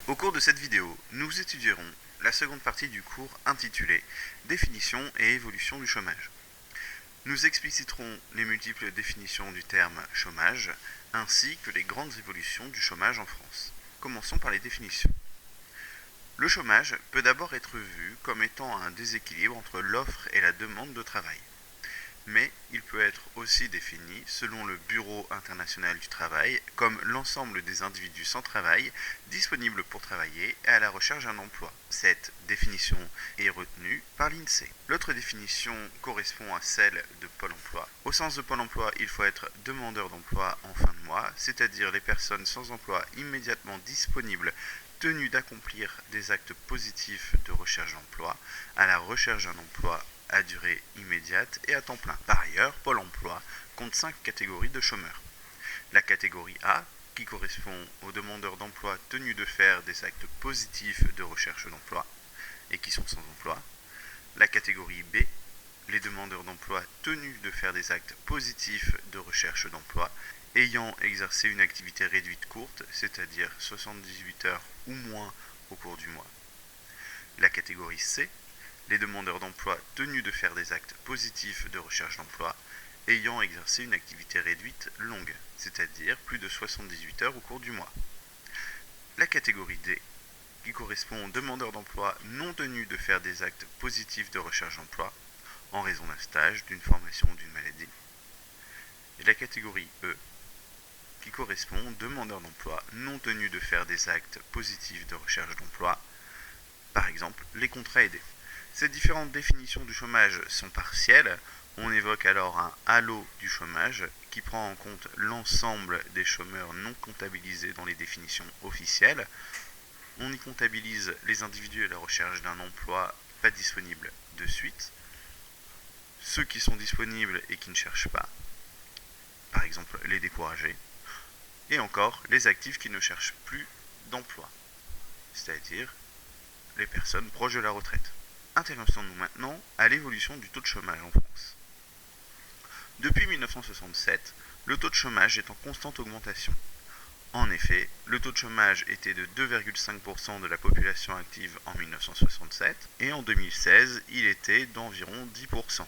Au cours de cette vidéo, nous étudierons la seconde partie du cours intitulé Définition et évolution du chômage. Nous expliciterons les multiples définitions du terme chômage ainsi que les grandes évolutions du chômage en France. Commençons par les définitions. Le chômage peut d'abord être vu comme étant un déséquilibre entre l'offre et la demande de travail. Mais il peut être aussi défini, selon le Bureau international du travail, comme l'ensemble des individus sans travail, disponibles pour travailler et à la recherche d'un emploi. Cette définition est retenue par l'INSEE. L'autre définition correspond à celle de Pôle emploi. Au sens de Pôle emploi, il faut être demandeur d'emploi en fin de mois, c'est-à-dire les personnes sans emploi immédiatement disponibles tenues d'accomplir des actes positifs de recherche d'emploi à la recherche d'un emploi à durée immédiate et à temps plein. Par ailleurs, Pôle emploi compte 5 catégories de chômeurs. La catégorie A, qui correspond aux demandeurs d'emploi tenus de faire des actes positifs de recherche d'emploi et qui sont sans emploi. La catégorie B, les demandeurs d'emploi tenus de faire des actes positifs de recherche d'emploi ayant exercé une activité réduite courte, c'est-à-dire 78 heures ou moins au cours du mois. La catégorie C, les demandeurs d'emploi tenus de faire des actes positifs de recherche d'emploi ayant exercé une activité réduite longue, c'est-à-dire plus de 78 heures au cours du mois. La catégorie D, qui correspond aux demandeurs d'emploi non tenus de faire des actes positifs de recherche d'emploi en raison d'un stage, d'une formation ou d'une maladie. Et la catégorie E, qui correspond aux demandeurs d'emploi non tenus de faire des actes positifs de recherche d'emploi, par exemple les contrats aidés. Ces différentes définitions du chômage sont partielles. On évoque alors un halo du chômage qui prend en compte l'ensemble des chômeurs non comptabilisés dans les définitions officielles. On y comptabilise les individus à la recherche d'un emploi pas disponible de suite, ceux qui sont disponibles et qui ne cherchent pas, par exemple les découragés, et encore les actifs qui ne cherchent plus d'emploi, c'est-à-dire les personnes proches de la retraite. Intéressons-nous maintenant à l'évolution du taux de chômage en France. Depuis 1967, le taux de chômage est en constante augmentation. En effet, le taux de chômage était de 2,5% de la population active en 1967 et en 2016, il était d'environ 10%.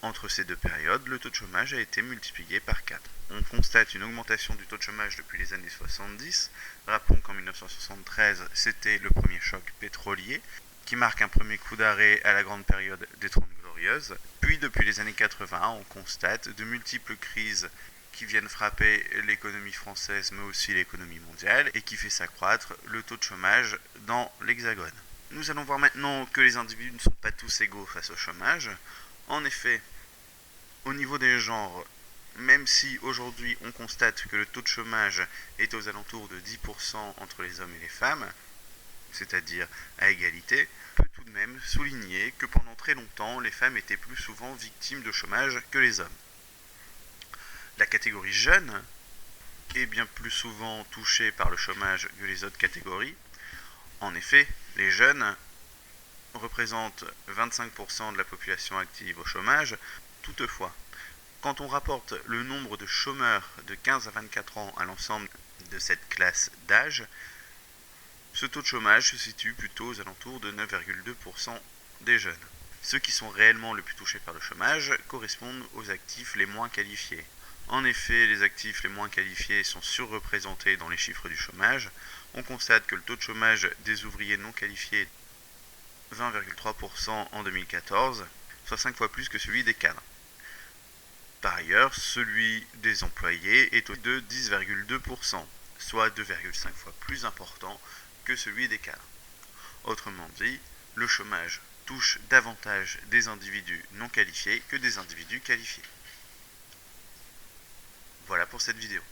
Entre ces deux périodes, le taux de chômage a été multiplié par 4. On constate une augmentation du taux de chômage depuis les années 70. Rappelons qu'en 1973, c'était le premier choc pétrolier qui marque un premier coup d'arrêt à la grande période des 30 Glorieuses. Puis depuis les années 80, on constate de multiples crises qui viennent frapper l'économie française mais aussi l'économie mondiale et qui fait s'accroître le taux de chômage dans l'Hexagone. Nous allons voir maintenant que les individus ne sont pas tous égaux face au chômage. En effet, au niveau des genres, même si aujourd'hui on constate que le taux de chômage est aux alentours de 10% entre les hommes et les femmes, c'est-à-dire à égalité, on peut tout de même souligner que pendant très longtemps, les femmes étaient plus souvent victimes de chômage que les hommes. La catégorie jeune est bien plus souvent touchée par le chômage que les autres catégories. En effet, les jeunes représentent 25% de la population active au chômage. Toutefois, quand on rapporte le nombre de chômeurs de 15 à 24 ans à l'ensemble de cette classe d'âge, ce taux de chômage se situe plutôt aux alentours de 9,2% des jeunes. Ceux qui sont réellement le plus touchés par le chômage correspondent aux actifs les moins qualifiés. En effet, les actifs les moins qualifiés sont surreprésentés dans les chiffres du chômage. On constate que le taux de chômage des ouvriers non qualifiés est 20,3% en 2014, soit 5 fois plus que celui des cadres. Par ailleurs, celui des employés est de 10,2%, soit 2,5 fois plus important que celui des cadres. Autrement dit, le chômage touche davantage des individus non qualifiés que des individus qualifiés. Voilà pour cette vidéo.